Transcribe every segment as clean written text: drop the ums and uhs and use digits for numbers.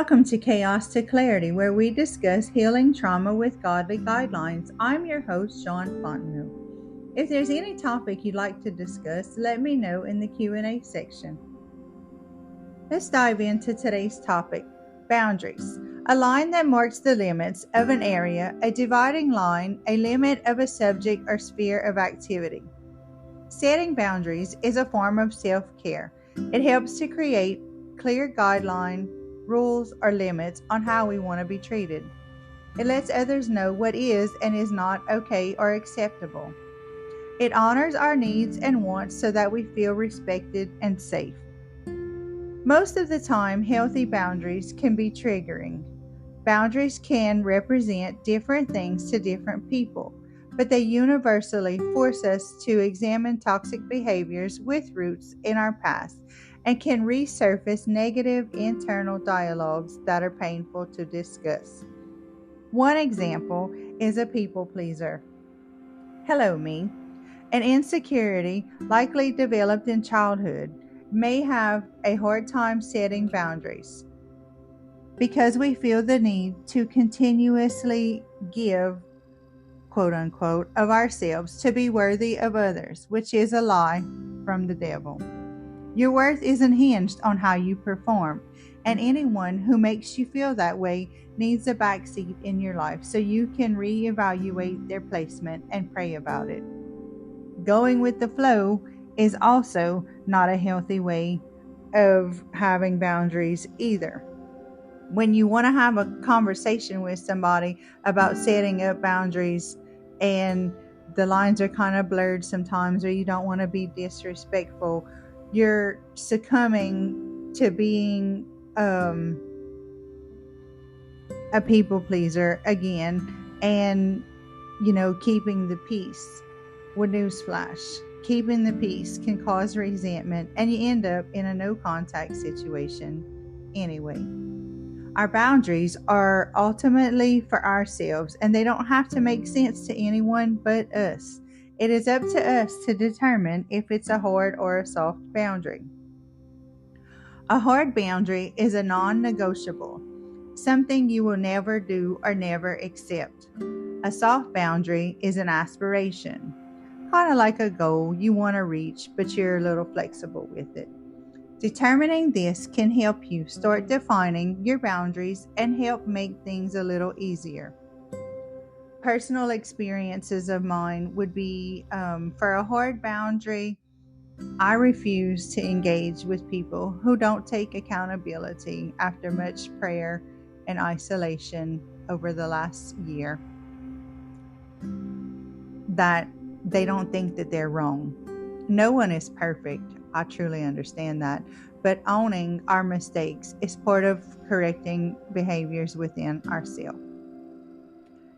Welcome to Chaos to Clarity, where we discuss healing trauma with godly guidelines. I'm your host, Sean Fontenot. If there's any topic you'd like to discuss, let me know in the Q&A section. Let's dive into today's topic, boundaries. A line that marks the limits of an area, a dividing line, a limit of a subject or sphere of activity. Setting boundaries is a form of self-care. It helps to create clear guidelines, rules, or limits on how we want to be treated. It lets others know what is and is not okay or acceptable. It honors our needs and wants so that we feel respected and safe. Most of the time, healthy boundaries can be triggering. Boundaries can represent different things to different people, but they universally force us to examine toxic behaviors with roots in our past and can resurface negative internal dialogues that are painful to discuss. One example is a people pleaser. Hello, me. An insecurity likely developed in childhood may have a hard time setting boundaries because we feel the need to continuously give, quote unquote, of ourselves to be worthy of others, which is a lie from the devil. Your worth isn't hinged on how you perform, and anyone who makes you feel that way needs a backseat in your life so you can reevaluate their placement and pray about it. Going with the flow is also not a healthy way of having boundaries either. When you want to have a conversation with somebody about setting up boundaries and the lines are kind of blurred sometimes, or you don't want to be disrespectful, you're succumbing to being a people pleaser again, and keeping the peace. Well, newsflash, keeping the peace can cause resentment, and you end up in a no contact situation anyway. Our boundaries are ultimately for ourselves, and they don't have to make sense to anyone but us. It is up to us to determine if it's a hard or a soft boundary. A hard boundary is a non-negotiable, something you will never do or never accept. A soft boundary is an aspiration, kind of like a goal you want to reach, but you're a little flexible with it. Determining this can help you start defining your boundaries and help make things a little easier. Personal experiences of mine would be for a hard boundary, I refuse to engage with people who don't take accountability after much prayer and isolation over the last year. That they don't think that they're wrong. No one is perfect. I truly understand that. But owning our mistakes is part of correcting behaviors within ourselves.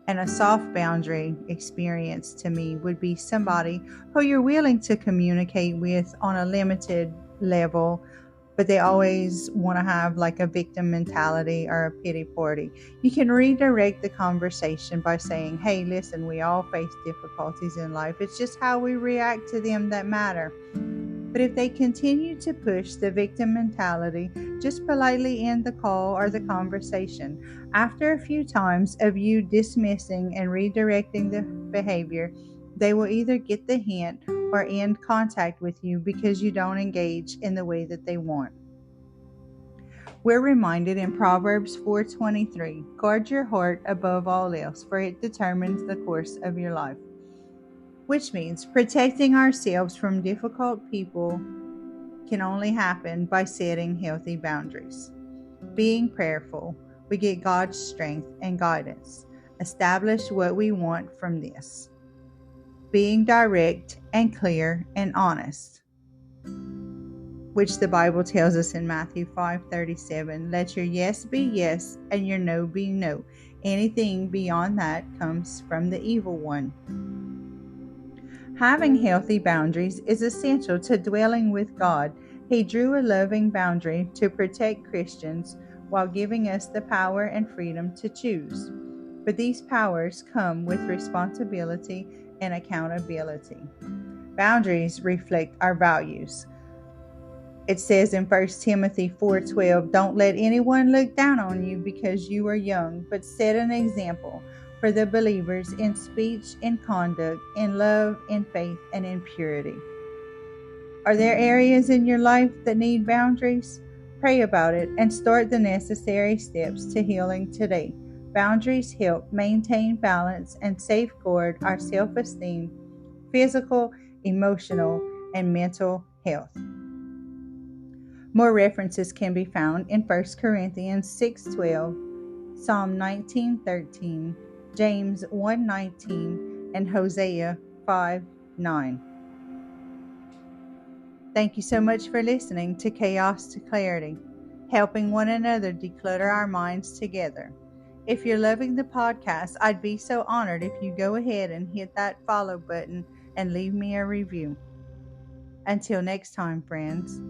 And a soft boundary experience to me would be somebody who you're willing to communicate with on a limited level, but they always want to have like a victim mentality or a pity party. You can redirect the conversation by saying, hey, listen, we all face difficulties in life. It's just how we react to them that matter. But if they continue to push the victim mentality, just politely end the call or the conversation. After a few times of you dismissing and redirecting the behavior, they will either get the hint or end contact with you because you don't engage in the way that they want. We're reminded in Proverbs 4:23, guard your heart above all else, for it determines the course of your life. Which means protecting ourselves from difficult people can only happen by setting healthy boundaries. Being prayerful, we get God's strength and guidance. Establish what we want from this. Being direct and clear and honest, which the Bible tells us in Matthew 5:37, let your yes be yes and your no be no. Anything beyond that comes from the evil one. Having healthy boundaries is essential to dwelling with God. He drew a loving boundary to protect Christians while giving us the power and freedom to choose. But these powers come with responsibility and accountability. Boundaries reflect our values. It says in 1 Timothy 4:12, "Don't let anyone look down on you because you are young, but set an example for the believers in speech, in conduct, in love, in faith, and in purity." Are there areas in your life that need boundaries? Pray about it and start the necessary steps to healing today. Boundaries help maintain balance and safeguard our self-esteem, physical, emotional, and mental health. More references can be found in 1 Corinthians 6:12, Psalm 19:13, James 1:19, and Hosea 5:9. Thank you so much for listening to Chaos to Clarity, helping one another declutter our minds together. If you're loving the podcast, I'd be so honored if you go ahead and hit that follow button and leave me a review. Until next time, friends.